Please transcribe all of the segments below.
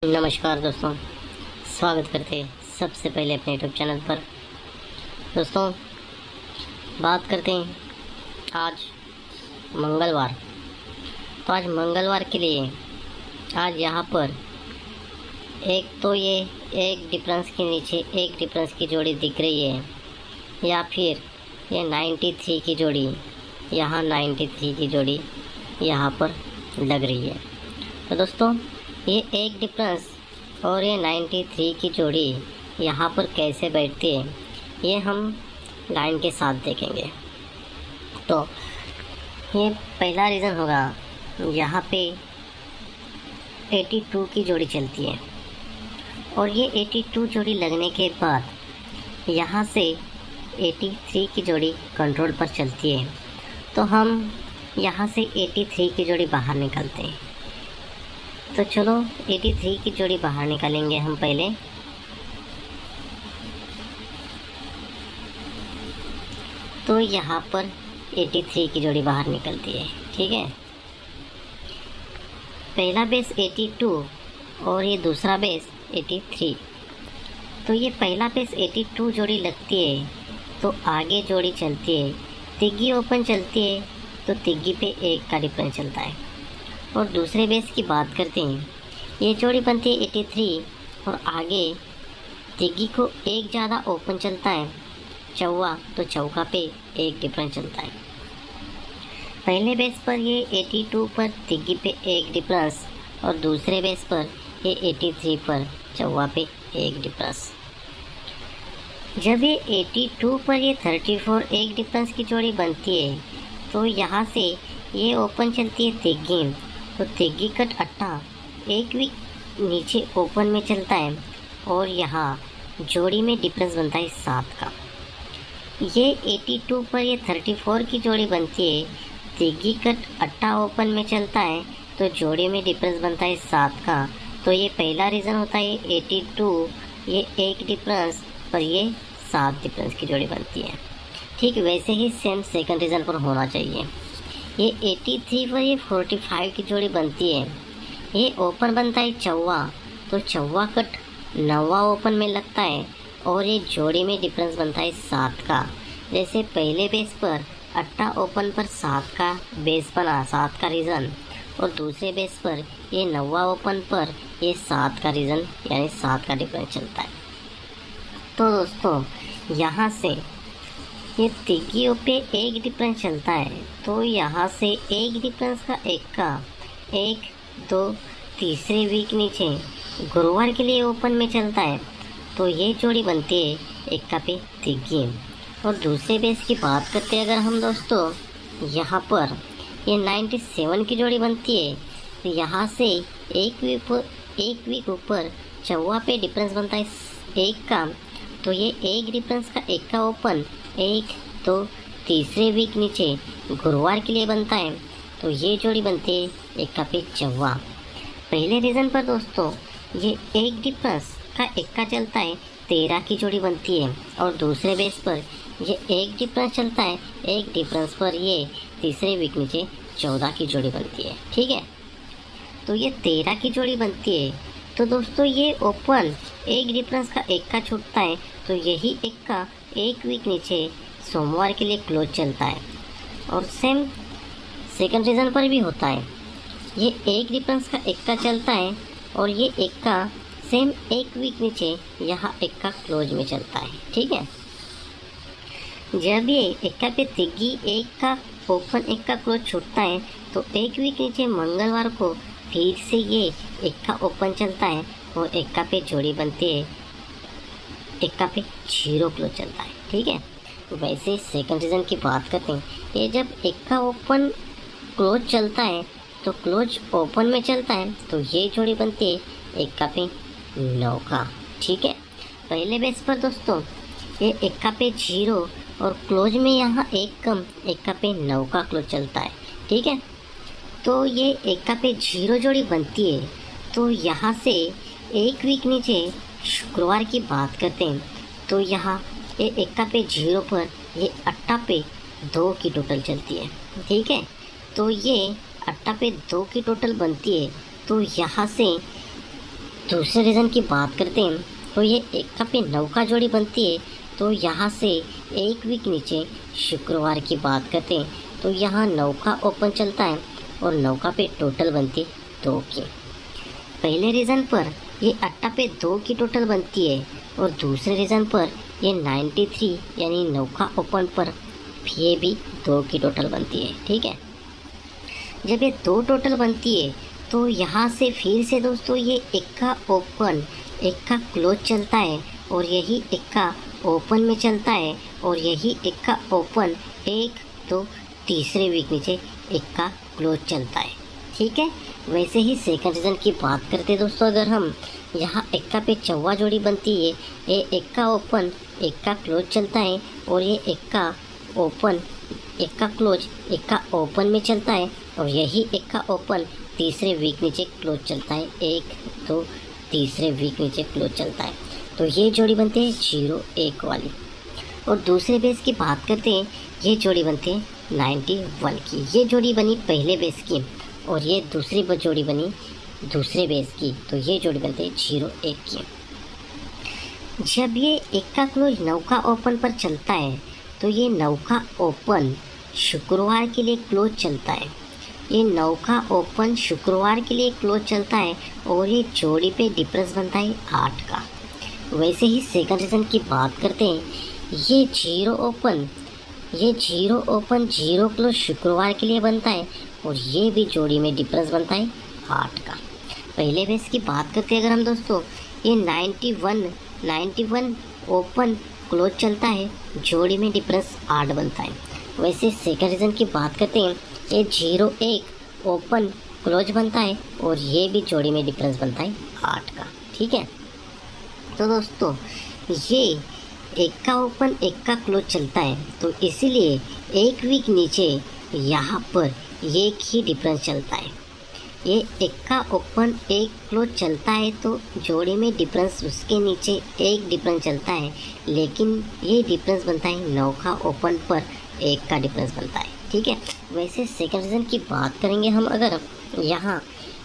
नमस्कार दोस्तों, स्वागत करते हैं सबसे पहले अपने यूट्यूब चैनल पर। दोस्तों, बात करते हैं आज मंगलवार। तो आज मंगलवार के लिए आज यहाँ पर एक तो ये एक डिफरेंस के नीचे एक डिफरेंस की जोड़ी दिख रही है, या फिर ये 93 की जोड़ी, यहाँ 93 की जोड़ी यहाँ पर लग रही है। तो दोस्तों, ये एक डिफरेंस और ये 93 की जोड़ी यहाँ पर कैसे बैठती है, ये हम लाइन के साथ देखेंगे। तो ये पहला रीज़न होगा, यहाँ पे 82 की जोड़ी चलती है और ये 82 जोड़ी लगने के बाद यहाँ से 83 की जोड़ी कंट्रोल पर चलती है। तो हम यहाँ से 83 की जोड़ी बाहर निकालते हैं। तो चलो 83 की जोड़ी बाहर निकालेंगे हम पहले। तो यहाँ पर 83 की जोड़ी बाहर निकलती है, ठीक है। पहला बेस 82 और ये दूसरा बेस 83। तो ये पहला बेस 82 जोड़ी लगती है तो आगे जोड़ी चलती है, तिग्गी ओपन चलती है तो तिग्गी पे एक का डिफरेंस चलता है। और दूसरे बेस की बात करते हैं, ये जोड़ी बनती है 83 और आगे तिग्गी को एक ज़्यादा ओपन चलता है, चौवा तो चौका पे एक डिफरेंस चलता है। पहले बेस पर ये 82 पर तिग्गी पे एक डिफरेंस और दूसरे बेस पर ये 83 पर चौवा पे एक डिफरेंस। जब ये 82 पर ये 34 एक डिफरेंस की जोड़ी बनती है तो यहाँ से ये ओपन चलती है तिग्गी, तो तिग्गी कट अट्टा एक वीक नीचे ओपन में चलता है और यहाँ जोड़ी में डिफरेंस बनता है 7 का। ये 82 पर ये 34 की जोड़ी बनती है, तिग्गी कट अट्टा ओपन में चलता है तो जोड़ी में डिफरेंस बनता है 7 का। तो ये पहला रीज़न होता है 82 ये एक डिफरेंस पर ये 7 डिफरेंस की जोड़ी बनती है। ठीक वैसे ही सेम सेकंड रीज़न पर होना चाहिए। ये 83 पर ये 45 की जोड़ी बनती है, ये ओपन बनता है चौवा, तो चौवा कट नौवा ओपन में लगता है और ये जोड़ी में डिफरेंस बनता है 7 का। जैसे पहले बेस पर अट्टा ओपन पर 7 का बेस बना, 7 का रीज़न, और दूसरे बेस पर ये नौवा ओपन पर ये 7 का रीज़न यानी 7 का डिफरेंस चलता है। तो दोस्तों, यहाँ से ये तिग्गियों पे एक डिफरेंस चलता है, तो यहाँ से एक डिफरेंस का एक दो तीसरे वीक नीचे गुरुवार के लिए ओपन में चलता है तो ये जोड़ी बनती है एक पे तिग्गी। और दूसरे बेस की बात करते हैं अगर हम दोस्तों, यहाँ पर ये 97 की जोड़ी बनती है, तो यहाँ से एक वीक ऊपर चौवा पे डिफरेंस बनता है 1 का, तो ये एक डिफरेंस का 1 का ओपन एक तो तीसरे वीक नीचे गुरुवार के लिए बनता है, तो ये जोड़ी बनती है एक पे चौवा। पहले रीज़न पर दोस्तों ये एक डिफरेंस का 1 का चलता है, 13 की जोड़ी बनती है, और दूसरे बेस पर ये एक डिफरेंस चलता है, एक डिफरेंस पर ये तीसरे वीक नीचे 14 की जोड़ी बनती है, ठीक है। तो ये 13 की जोड़ी बनती है, तो दोस्तों ये ओपन एक डिफरेंस का 1 का छूटता है, तो यही 1 का एक वीक नीचे सोमवार के लिए क्लोज चलता है। और सेम सेकंड रीज़न पर भी होता है, ये एक डिफरेंस का 1 का चलता है और ये 1 का सेम एक वीक नीचे यहाँ 1 का क्लोज में चलता है, ठीक है। जब ये 1 का पे तिग्गी 1 का ओपन 1 का क्लोज छूटता है तो एक वीक नीचे मंगलवार को फिर से ये 1 का ओपन चलता है और 1 का पे जोड़ी बनती है, 1 का पे 0 क्लोज चलता है, ठीक है। वैसे सेकंड रीज़न की बात करते हैं, ये जब 1 का ओपन क्लोज चलता है तो क्लोज ओपन में चलता है, तो ये जोड़ी बनती है 1 का पे 9 का, ठीक है। पहले बेस पर दोस्तों ये 1 का पे 0 और क्लोज में यहाँ 1 कम 1 का पे 9 का क्लोज चलता है, ठीक है। तो ये 1 का पे 0 जोड़ी बनती है, तो यहाँ से एक वीक नीचे शुक्रवार की बात करते हैं, तो यहाँ ये 1 का पे 0 पर ये अट्टा पे 2 की टोटल चलती है, ठीक है। तो ये अट्टा पे 2 की टोटल बनती है, तो यहाँ से दूसरे रीज़न की बात करते हैं तो ये इक्का पे 9 का जोड़ी बनती है। तो यहाँ से एक वीक नीचे शुक्रवार की बात करते हैं तो यहाँ 9 का ओपन चलता है और 9 का पे टोटल बनती है 2 की। पहले रीज़न पर ये अट्टा पे 2 की टोटल बनती है और दूसरे रीज़न पर ये 93 यानी 9 का ओपन पर ये भी 2 की टोटल बनती है। ठीक है, जब ये 2 टोटल बनती है तो यहाँ से फिर से दोस्तों ये इक्का ओपन इक्का क्लोज चलता है और यही इक्का ओपन में चलता है और यही इक्का ओपन 1 2 तीसरे वीक नीचे इक्का क्लोज चलता है। ठीक है, वैसे ही सेकंड रीज़न की बात करते दोस्तों, अगर हम यहाँ इक्का पे 4 जोड़ी बनती है, ये इक्का ओपन इक्का क्लोज चलता है और ये इक्का ओपन इक्का क्लोज इक्का ओपन में चलता है और यही इक्का ओपन तीसरे वीक नीचे क्लोज चलता है, 1 2 तीसरे वीक नीचे क्लोज चलता है। तो ये जोड़ी बनते हैं 0 1 वाली। और दूसरे बेस की बात करते हैं, ये जोड़ी बनते हैं 91 की। ये जोड़ी बनी पहले बेस की और ये दूसरी जोड़ी बनी दूसरे बेस की। तो ये जोड़ी बनते हैं 0 1 की। जब ये इक्का क्लोज 9 का ओपन पर चलता है तो ये 9 का ओपन शुक्रवार के लिए क्लोज चलता है। ये 9 का ओपन शुक्रवार के लिए क्लोज चलता है और ये जोड़ी पे डिफरेंस बनता है 8 का। वैसे ही सेकंड रीज़न की बात करते हैं, ये 0 ओपन 0 क्लोज शुक्रवार के लिए बनता है और ये भी जोड़ी में डिफरेंस बनता है 8 का। पहले बेस की बात करते हैं अगर हम दोस्तों, ये 91 ओपन क्लोज चलता है, जोड़ी में डिफरेंस 8 बनता है। वैसे सेकंड रीज़न की बात करते हैं, ये 0 1 ओपन क्लोज बनता है और ये भी जोड़ी में डिफरेंस बनता है 8 का। ठीक है, तो दोस्तों ये इक्का ओपन इक्का क्लोज चलता है तो इसीलिए एक वीक नीचे यहाँ पर एक ही डिफरेंस चलता है। ये इक्का ओपन एक क्लोज चलता है तो जोड़ी में डिफरेंस उसके नीचे एक डिफरेंस चलता है, लेकिन ये डिफरेंस बनता है 9 का ओपन पर 1 का डिफरेंस बनता है। ठीक है, वैसे सेकंड रीज़न की बात करेंगे हम, अगर यहाँ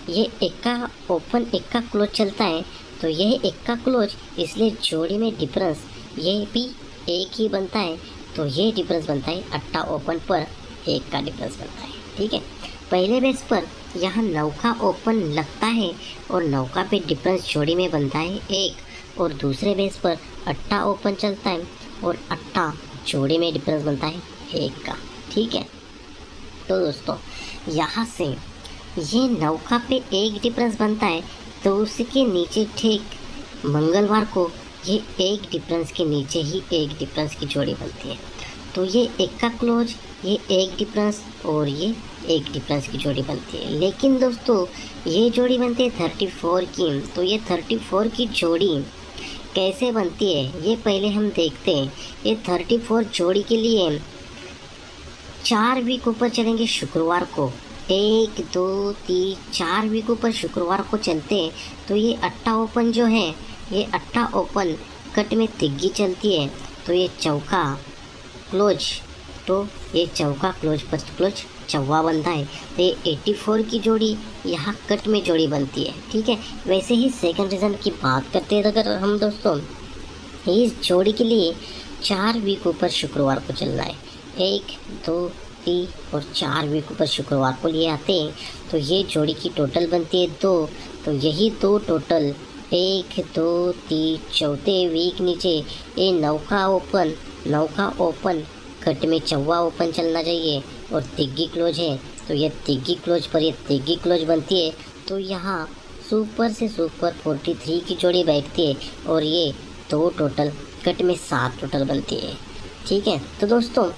ये इक्का ओपन इक्का क्लोज चलता है तो यह इक्का क्लोज, इसलिए जोड़ी में डिफरेंस ये भी 1 ही बनता है। तो ये डिफरेंस बनता है अट्टा ओपन पर 1 का डिफरेंस बनता है। ठीक है, पहले बेस पर यहाँ 9 का ओपन लगता है और 9 का पे डिफरेंस जोड़ी में बनता है 1 और दूसरे बेस पर अट्टा ओपन चलता है और अट्टा जोड़ी में डिफरेंस बनता है 1 का। ठीक है, तो दोस्तों यहाँ से ये 9 का पे 1 डिफरेंस बनता है तो उसके नीचे ठीक मंगलवार को ये 1 डिफरेंस के नीचे ही 1 डिफरेंस की जोड़ी बनती है। तो ये इक्का क्लोज ये 1 डिफरेंस और ये 1 डिफरेंस की जोड़ी बनती है। लेकिन दोस्तों ये जोड़ी बनती है 34 की। तो ये 34 की जोड़ी कैसे बनती है ये पहले हम देखते हैं। ये 34 जोड़ी के लिए 4 वीक ऊपर चलेंगे शुक्रवार को, 1 2 3 4 वीक ऊपर शुक्रवार को चलते हैं। तो ये अट्टा ओपन जो है, ये अट्टा ओपन कट में तिग्गी चलती है तो ये चौका क्लोज, तो ये चौका क्लोज पर क्लोज चौवा बनता है। तो ये 84 की जोड़ी यहाँ कट में जोड़ी बनती है। ठीक है, वैसे ही सेकंड रीज़न की बात करते हैं अगर हम दोस्तों, इस जोड़ी के लिए 4 वीक ऊपर शुक्रवार को चलना है, 1 2 3 और 4 वीक ऊपर शुक्रवार को लिए आते हैं तो ये जोड़ी की टोटल बनती है 2। तो यही 2 टोटल 1 2 3 चौथे वीक नीचे ये 9 का ओपन कट में चौवा ओपन चलना चाहिए और तिग्गी क्लोज है तो ये तिग्गी क्लोज पर ये तिग्गी क्लोज बनती है। तो यहाँ सुपर से सुपर 43 की जोड़ी बैठती है और ये 2 टोटल कट में 7 टोटल बनती है। ठीक है, तो दोस्तों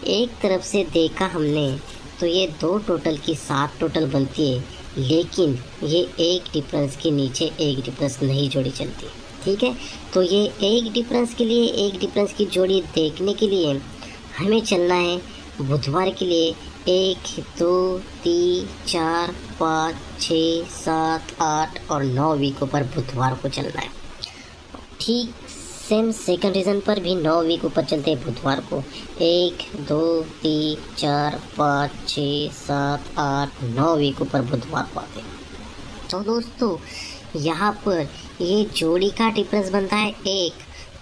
एक तरफ से देखा हमने तो ये 2 टोटल की 7 टोटल बनती है, लेकिन ये 1 डिफरेंस के नीचे 1 डिफरेंस नहीं जोड़ी चलती। ठीक है, तो ये 1 डिफरेंस के लिए 1 डिफरेंस की जोड़ी देखने के लिए हमें चलना है बुधवार के लिए 1 2 3 4 5 6 7 8 और 9 वीकों पर बुधवार को चलना है। ठीक सेम सेकंड रीज़न पर भी 9 वीक ऊपर चलते हैं बुधवार को, 1 2 3 4 5 6 7 8 9 वीक ऊपर बुधवार को आते हैं। तो दोस्तों यहाँ पर ये जोड़ी का डिफरेंस बनता है 1।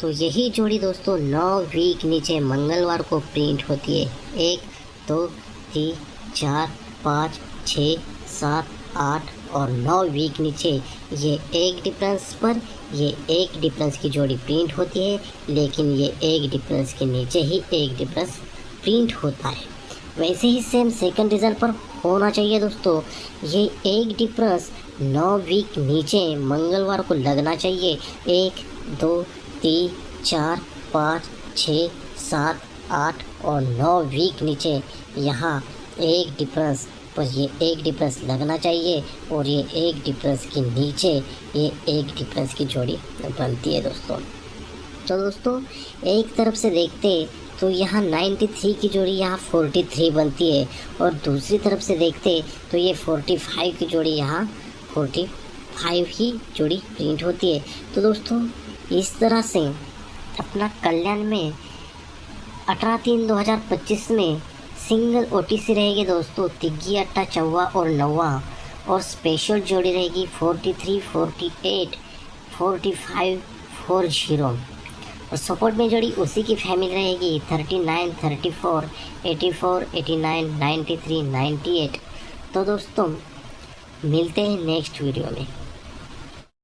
तो यही जोड़ी दोस्तों 9 वीक नीचे मंगलवार को प्रिंट होती है। 1 2 3 4 5 6 7 8 और 9 वीक नीचे ये एक डिफरेंस पर ये एक डिफरेंस की जोड़ी प्रिंट होती है, लेकिन ये एक डिफरेंस के नीचे ही एक डिफरेंस प्रिंट होता है। वैसे ही सेम सेकंड रीज़न पर होना चाहिए दोस्तों। ये एक डिफरेंस 9 वीक नीचे मंगलवार को लगना चाहिए। 1 2 3 4 5 6 7 8 और 9 वीक नीचे यहाँ एक डिफरेंस पर ये एक डिफरेंस लगना चाहिए, और ये एक डिफरेंस के नीचे ये एक डिफरेंस की जोड़ी बनती है दोस्तों। तो दोस्तों एक तरफ से देखते तो यहाँ 93 की जोड़ी यहाँ 43 बनती है, और दूसरी तरफ से देखते तो ये 45 की जोड़ी यहाँ 45 ही जोड़ी प्रिंट होती है। तो दोस्तों इस तरह से अपना कल्याण में 18/3/2025 में सिंगल ओटीसी रहेगी दोस्तों, तिग्गी अट्टा चौवा और नौवा, और स्पेशल जोड़ी रहेगी 43 48 45 40, और सपोर्ट में जोड़ी उसी की फैमिली रहेगी 39 34 84 89 93 98। तो दोस्तों मिलते हैं नेक्स्ट वीडियो में।